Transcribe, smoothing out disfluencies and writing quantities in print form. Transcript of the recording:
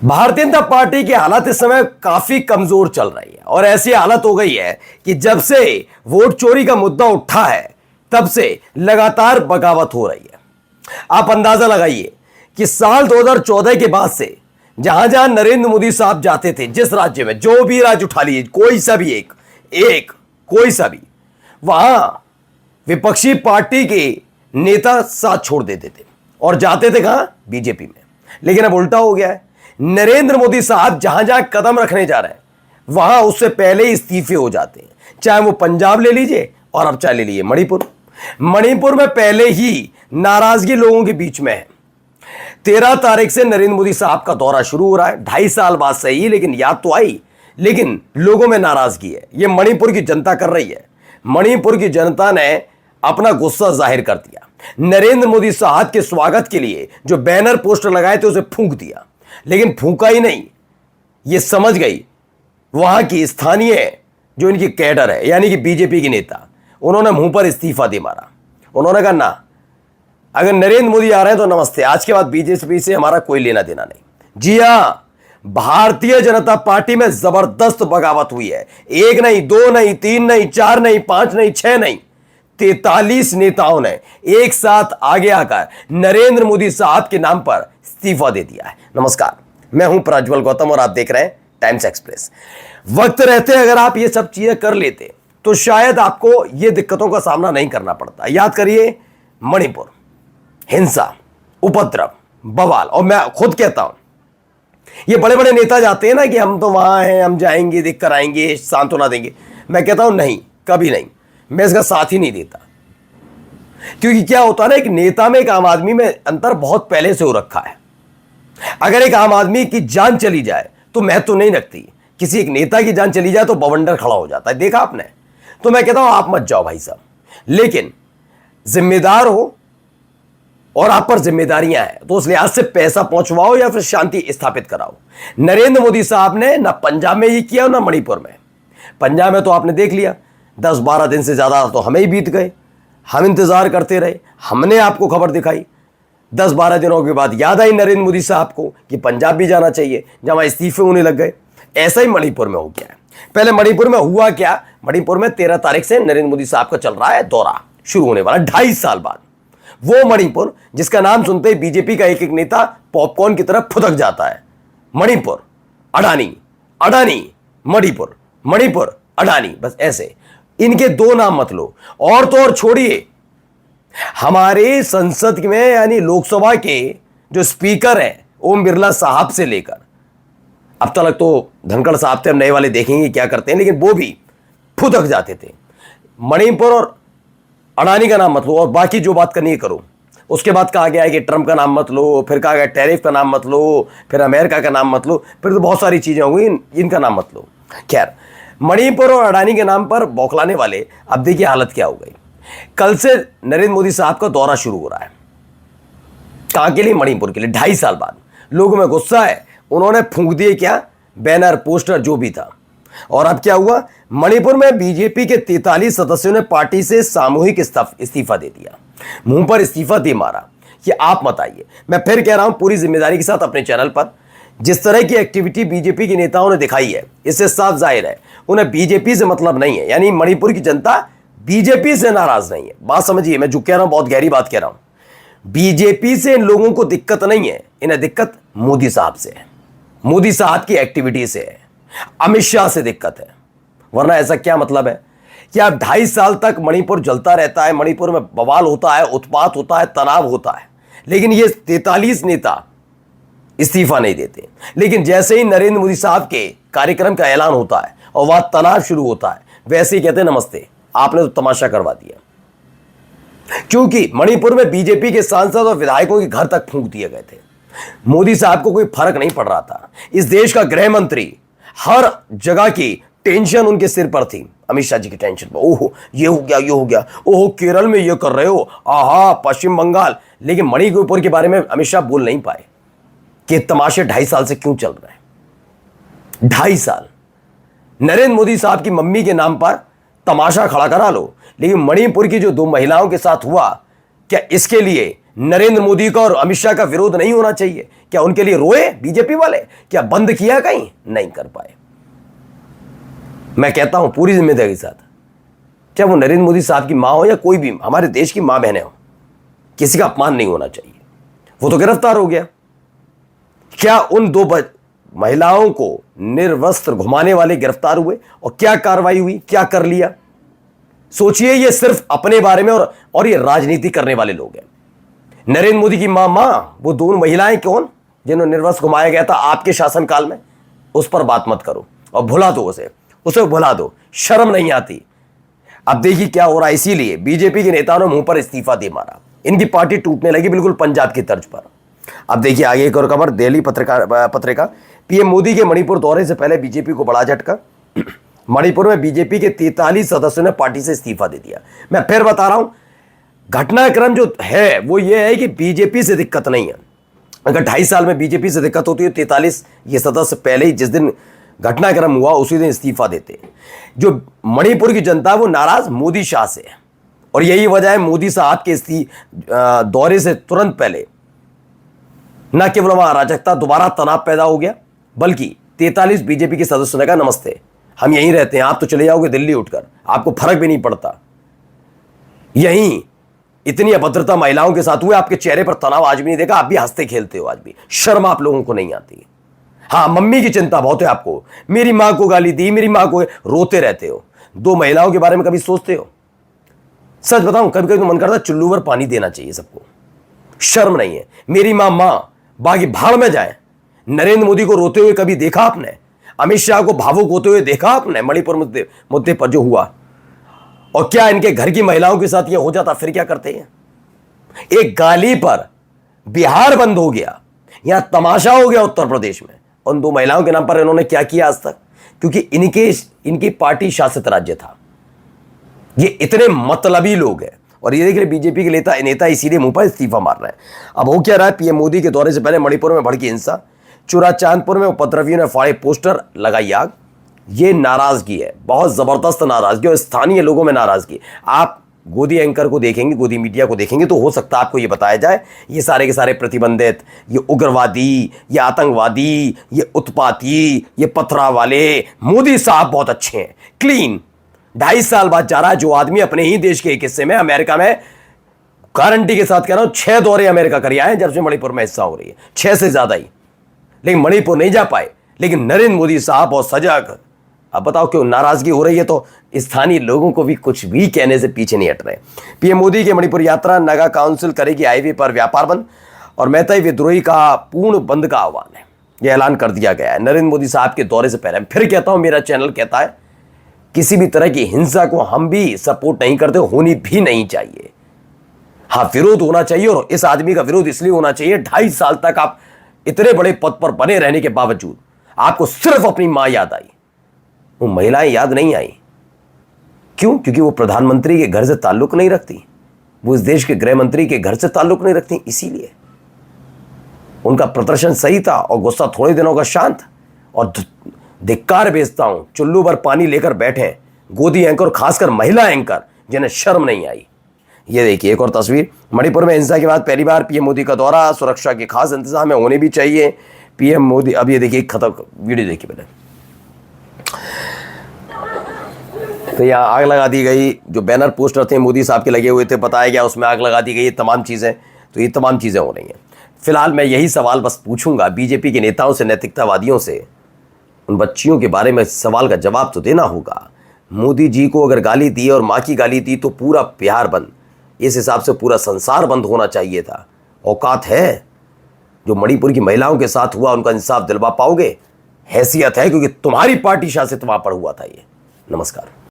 Bharatiya Janata party की हालत इस समय काफी कमजोर चल रही है और ऐसी हालत हो गई है कि जब से वोट चोरी का मुद्दा उठा है तब से लगातार बगावत हो रही है। आप अंदाजा लगाइए कि साल 2014 के बाद से जहां जहां नरेंद्र मोदी साहब जाते थे, जिस राज्य में जो भी राज्य उठा लीजिए, कोई सा भी एक कोई सा भी, वहां विपक्षी पार्टी के नेता साथ छोड़ देते थे और जाते थे कहां? बीजेपी में। लेकिन अब उल्टा हो गया है। नरेंद्र मोदी साहब जहां जहां कदम रखने जा रहे हैं वहां उससे पहले ही इस्तीफे हो जाते हैं। चाहे वो पंजाब ले लीजिए और अब चाहे ले लीजिए मणिपुर में पहले ही नाराजगी लोगों के बीच में है। 13 तारीख से नरेंद्र मोदी साहब का दौरा शुरू हो रहा है। 2.5 साल बाद सही, लेकिन याद तो आई, लेकिन लोगों में नाराजगी है। यह मणिपुर की जनता कर रही है। मणिपुर की जनता ने अपना गुस्सा जाहिर कर दिया। नरेंद्र मोदी साहब के स्वागत के लिए जो बैनर पोस्टर लगाए थे उसे फूंक दिया, लेकिन फूंका ही नहीं, ये समझ गई वहां की स्थानीय जो इनकी कैडर है, यानी कि बीजेपी के नेता, उन्होंने मुंह पर इस्तीफा दे मारा। उन्होंने कहा ना, अगर नरेंद्र मोदी आ रहे हैं तो नमस्ते, आज के बाद बीजेपी से हमारा कोई लेना देना नहीं। जी हां, भारतीय जनता पार्टी में जबरदस्त बगावत हुई है। 1 नहीं, 2 नहीं, 3 नहीं, 4 नहीं, 5 नहीं, 6 नहीं, 43 नेताओं ने एक साथ आगे आकर नरेंद्र मोदी साहब के नाम पर इस्तीफा दे दिया है। नमस्कार, मैं हूं प्रज्वल गौतम और आप देख रहे हैं टाइम्स एक्सप्रेस। वक्त रहते अगर आप ये सब चीजें कर लेते तो शायद आपको ये दिक्कतों का सामना नहीं करना पड़ता। याद करिए, मणिपुर, हिंसा, उपद्रव, बवाल, और मैं खुद कहता हूं, ये बड़े बड़े नेता जाते हैं ना कि हम तो वहां हैं, हम जाएंगे, देख कर आएंगे, सांत्वना देंगे। मैं कहता हूं नहीं, कभी नहीं, मैं इसका साथ ही नहीं देता। क्योंकि क्या होता है ना, एक नेता में, एक आम आदमी में अंतर बहुत पहले से हो रखा है। अगर एक आम आदमी की जान चली जाए तो महत्व तो नहीं रखती, किसी एक नेता की जान चली जाए तो बवंडर खड़ा हो जाता है। देखा आपने? तो मैं कहता हूं आप मत जाओ भाई साहब, लेकिन जिम्मेदार हो और आप पर जिम्मेदारियां हैं तो उस लिहाज से पैसा पहुंचवाओ या फिर शांति स्थापित कराओ। नरेंद्र मोदी साहब ने ना पंजाब में ये किया ना मणिपुर में। पंजाब में तो आपने देख लिया, 10-12 दिन से ज्यादा तो हमें ही बीत गए, हम इंतजार करते रहे, हमने आपको खबर दिखाई। 10-12 दिनों के बाद याद आई नरेंद्र मोदी साहब को कि पंजाब भी जाना चाहिए, जहां इस्तीफे होने लग गए। ऐसा ही मणिपुर में हो गया है। पहले मणिपुर में हुआ क्या, मणिपुर में 13 तारीख से नरेंद्र मोदी साहब का चल रहा है दौरा, शुरू होने वाला 2.5 साल बाद। वो मणिपुर जिसका नाम सुनते ही बीजेपी का एक एक नेता पॉपकॉर्न की तरफ फुदक जाता है। मणिपुर, अडानी, अडानी, मणिपुर, मणिपुर, अडानी, बस ऐसे इनके 2 नाम मत लो। और तो और छोड़िए, हमारे संसद में यानी लोकसभा के जो स्पीकर हैं ओम बिरला साहब से लेकर अब तक तो धनखड़ साहब थे, हम नए वाले देखेंगे क्या करते हैं, लेकिन वो भी फुदक जाते थे। मणिपुर और अडानी का नाम मत लो, और बाकी जो बात करनी है करो। उसके बाद कहा गया है कि ट्रंप का नाम मत लो, फिर कहा गया टैरिफ का नाम मत लो, फिर अमेरिका का नाम मत लो, फिर तो बहुत सारी चीजें होंगी, इनका नाम मत लो। खैर, मणिपुर और अडानी के नाम पर बौखलाने वाले, अब देखिए हालत क्या हो गई। कल से नरेंद्र मोदी साहब का दौरा शुरू हो रहा है। कहां के लिए? मणिपुर के लिए। 2.5 साल बाद लोगों में गुस्सा है, उन्होंने फूंक दिए क्या, बैनर, पोस्टर, जो भी था। और अब क्या हुआ, मणिपुर में बीजेपी के 43 सदस्यों ने पार्टी से सामूहिक इस्तीफा दे दिया, मुंह पर इस्तीफा दे मारा कि आप मत आइए। मैं फिर कह रहा हूं पूरी जिम्मेदारी के साथ अपने चैनल पर, जिस तरह की एक्टिविटी बीजेपी के नेताओं ने दिखाई है, इससे साफ जाहिर है उन्हें बीजेपी से मतलब नहीं है। यानी मणिपुर की जनता बीजेपी से नाराज नहीं है। बात समझिए, मैं जो कह रहा हूं बहुत गहरी बात कह रहा हूं। बीजेपी से इन लोगों को दिक्कत नहीं है, इन्हें दिक्कत मोदी साहब से है, मोदी साहब की एक्टिविटी से है, अमित शाह से दिक्कत है। वरना ऐसा क्या मतलब है कि आप 2.5 साल तक मणिपुर जलता रहता है, मणिपुर में बवाल होता है, उत्पात होता है, तनाव होता है, लेकिन ये 43 नेता इस्तीफा नहीं देते। लेकिन जैसे ही नरेंद्र मोदी साहब के कार्यक्रम का ऐलान होता है और वहां तनाव शुरू होता है, वैसे ही कहते हैं नमस्ते, आपने तो तमाशा करवा दिया। क्योंकि मणिपुर में बीजेपी के सांसद और विधायकों के घर तक फूंक दिए गए थे। मोदी साहब को कोई फर्क नहीं पड़ रहा था। इस देश का गृह मंत्री, हर जगह की टेंशन उनके सिर पर थी। अमित शाह जी की टेंशन पर, ओहो ये हो गया, ये हो गया, ओहो केरल में ये कर रहे हो, आहा पश्चिम बंगाल। लेकिन मणिपुर के बारे में अमित शाह बोल नहीं पाए कि तमाशे 2.5 साल से क्यों चल रहे हैं। 2.5 साल नरेंद्र मोदी साहब की मम्मी के नाम पर तमाशा खड़ा करा लो, लेकिन मणिपुर की जो 2 महिलाओं के साथ हुआ, क्या इसके लिए नरेंद्र मोदी का और अमित शाह का विरोध नहीं होना चाहिए? क्या उनके लिए रोए बीजेपी वाले? क्या बंद किया? कहीं नहीं कर पाए। मैं कहता हूं पूरी जिम्मेदारी के साथ, चाहे वो नरेंद्र मोदी साहब की मां हो या कोई भी हमारे देश की मां बहनें हो, किसी का अपमान नहीं होना चाहिए। वो तो गिरफ्तार हो गया। क्या उन दो महिलाओं को निर्वस्त्र घुमाने वाले गिरफ्तार हुए? और क्या कार्रवाई हुई? क्या कर लिया? सोचिए, ये सिर्फ अपने बारे में और ये राजनीति करने वाले लोग हैं। नरेंद्र मोदी की मां, वो दोनों महिलाएं कौन जिन्होंने निर्वस्त्र घुमाया गया था आपके शासनकाल में? उस पर बात मत करो और भुला दो उसे भुला दो। शर्म नहीं आती? अब देखिए क्या हो रहा है। इसीलिए बीजेपी के नेताओं ने मुंह पर इस्तीफा दे मारा। इनकी पार्टी टूटने लगी, बिल्कुल पंजाब की तर्ज पर। अब देखिए आगे एक और खबर, दिल्ली पत्रिका। पीएम मोदी के मणिपुर दौरे से पहले बीजेपी को बड़ा झटका। मणिपुर में बीजेपी के 43 सदस्यों ने पार्टी से इस्तीफा दे दिया। मैं फिर बता रहा हूं, घटनाक्रम जो है वो ये है कि बीजेपी से दिक्कत नहीं है। अगर 2.5 साल में बीजेपी से दिक्कत होती है, 43 ये सदस्य पहले ही जिस दिन घटनाक्रम हुआ उसी दिन इस्तीफा देते। जो मणिपुर की जनता वो नाराज मोदी शाह से है, और यही वजह है मोदी साहब के दौरे से तुरंत पहले न केवल वहां अराजकता, दोबारा तनाव पैदा हो गया, बल्कि 43 बीजेपी के सदस्यों ने कहा नमस्ते, हम यहीं रहते हैं, आप तो चले जाओगे दिल्ली उठकर, आपको फर्क भी नहीं पड़ता। यहीं इतनी अभद्रता महिलाओं के साथ हुए, आपके चेहरे पर तनाव आज भी नहीं देखा, आप भी हंसते खेलते हो, आज भी शर्म आप लोगों को नहीं आती। हाँ, मम्मी की चिंता बहुत है आपको, मेरी मां को गाली दी, मेरी मां को, रोते रहते हो। 2 महिलाओं के बारे में कभी सोचते हो? सच बताऊं, कभी कभी तो मन करता है चुल्लू पर पानी देना चाहिए सबको। शर्म नहीं है? मेरी मां बाकी भाड़ में जाए। नरेंद्र मोदी को रोते हुए कभी देखा आपने? अमित शाह को भावुक होते हुए देखा आपने मणिपुर मुद्दे पर जो हुआ? और क्या इनके घर की महिलाओं के साथ ये हो जाता फिर क्या करते हैं? एक गाली पर बिहार बंद हो गया, यहां तमाशा हो गया उत्तर प्रदेश में। उन 2 महिलाओं के नाम पर इन्होंने क्या किया आज तक? क्योंकि इनकी पार्टी शासित राज्य था। ये इतने मतलबी लोग हैं, और ये देखिए बीजेपी के नेता इसीलिए मुंह पर इस्तीफा मार रहे हैं। अब हो क्या रहा है, पीएम मोदी के दौरे से पहले मणिपुर में भड़की हिंसा, चुराचांदपुर में उपद्रवियों ने फाड़े पोस्टर, लगाई आग। ये नाराजगी है, बहुत जबरदस्त नाराजगी, और स्थानीय लोगों में नाराजगी। आप गोदी एंकर को देखेंगे, गोदी मीडिया को देखेंगे, तो हो सकता है आपको ये बताया जाए ये सारे के सारे प्रतिबंधित, ये उग्रवादी, ये आतंकवादी, ये उत्पाती, ये पथराव वाले। मोदी साहब बहुत अच्छे हैं, क्लीन। 2.5 साल बाद जा रहा है जो आदमी अपने ही देश के एक हिस्से में, अमेरिका में, गारंटी के साथ कह रहा हूं, 6 दौरे अमेरिका कर आए जब से मणिपुर में हिस्सा हो रही है, 6 से ज्यादा ही, लेकिन मणिपुर नहीं जा पाए। लेकिन नरेंद्र मोदी साहब बहुत सजग। अब बताओ क्यों नाराजगी हो रही है? तो स्थानीय लोगों को भी कुछ भी कहने से पीछे नहीं हट रहे। पीएम मोदी की मणिपुर यात्रा, नगा काउंसिल करेगी हाईवे पर व्यापार बंद, और मैतेई विद्रोही का पूर्ण बंद का आह्वान है, यह ऐलान कर दिया गया है नरेंद्र मोदी साहब के दौरे से पहले। फिर कहता हूं, मेरा चैनल कहता है किसी भी तरह की हिंसा को हम भी सपोर्ट नहीं करते, होनी भी नहीं चाहिए। हाँ, विरोध होना चाहिए, और इस आदमी का विरोध इसलिए होना चाहिए, 2.5 साल तक आप इतने बड़े पद पर बने रहने के बावजूद आपको सिर्फ अपनी मां याद आई, वो महिलाएं याद नहीं आई। क्यों? क्योंकि वो प्रधानमंत्री के घर से ताल्लुक नहीं रखती, वो इस देश के गृह मंत्री के घर से ताल्लुक नहीं रखती, इसीलिए उनका प्रदर्शन सही था और गुस्सा थोड़े दिनों का शांत। और धिक्कार भेजता हूं, चुल्लू पर पानी लेकर बैठे गोदी एंकर, खासकर महिला एंकर, जिन्हें शर्म नहीं आई। ये देखिए एक और तस्वीर, मणिपुर में हिंसा के बाद पहली बार पीएम मोदी का दौरा, सुरक्षा के खास इंतजाम होने भी चाहिए। पीएम मोदी, अब ये देखिए खत्म, वीडियो देखिए पहले। तो यहाँ आग लगा दी गई, जो बैनर पोस्टर थे मोदी साहब के लगे हुए थे, बताया गया उसमें आग लगा दी गई, ये तमाम चीज़ें, तो ये तमाम चीज़ें हो रही हैं। फिलहाल मैं यही सवाल बस पूछूंगा बीजेपी के नेताओं से, नैतिकतावादियों से, उन बच्चियों के बारे में सवाल का जवाब तो देना होगा। मोदी जी को अगर गाली दी और माँ की गाली दी तो पूरा बिहार बंद, इस हिसाब से पूरा संसार बंद होना चाहिए था। औकात है? जो मणिपुर की महिलाओं के साथ हुआ उनका इंसाफ दिलवा पाओगे? हैसियत है? क्योंकि तुम्हारी पार्टी शासित वहां पर हुआ था ये। नमस्कार।